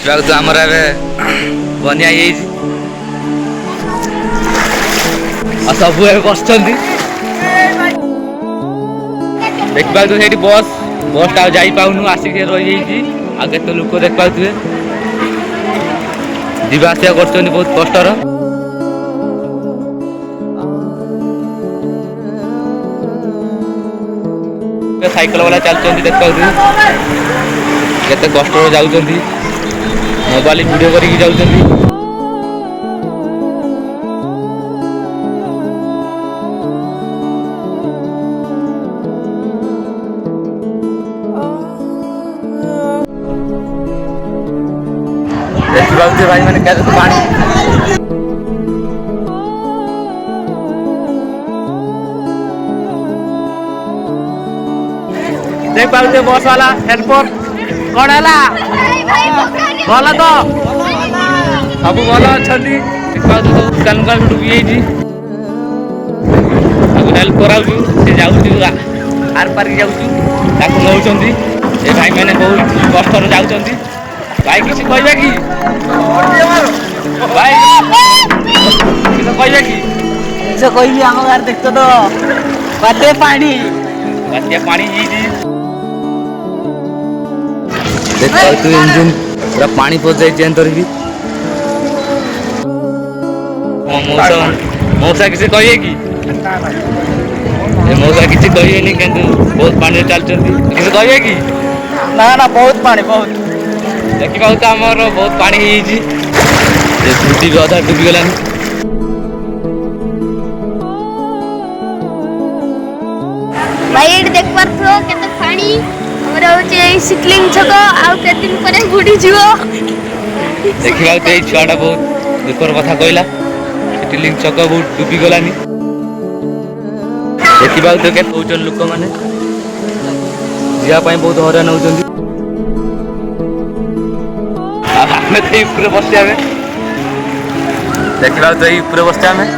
तो आमर बनिया सब बस देखा तो बस बसटा जाऊनु आसिक रही आगे तो लोक देख पाए जावासिया कर बहुत कष्टर साइकिल वाला चलते देख पाते कष्ट जाऊँ मोबाइल वीडियो करके जाऊँ देखा भाई मैंने क्या पानी देख पाते बस वाला हेल्पर कौन है भल तो सब भल अच्छा डूबी हेल्प करा जाऊँ आर पार जाऊँ नौ भाई मैंने बहुत कष्ट जाऊँ भाई किसी कहबे कि भाई कहबे कि कहबी आम गाँव देख तो बाटे पानी तू इंजिन पूरा पानी पस जाए भी मौसा किसी कहे कि मौसा किसी कहे कि बहुत पानी चलते किसी कहे कि ना ना बहुत पानी बहुत देखा तो आमर बहुत पानी स्कूटी भी अधा डूबी गलानी भाई देख पार्थो केते पानी हमर होचे सिकलिंग छक आउ के दिन परे बुडी जीवो देखा तो ये छुआटा बहुत दुखर कथा कहला सिकलिंग छक बहुत डूबी गलानी देखा तो के कौन लोक मैंने जावाई बहुत हरान होती आमे तो ऊपर बसते देखा तो ऊपर बसते आमे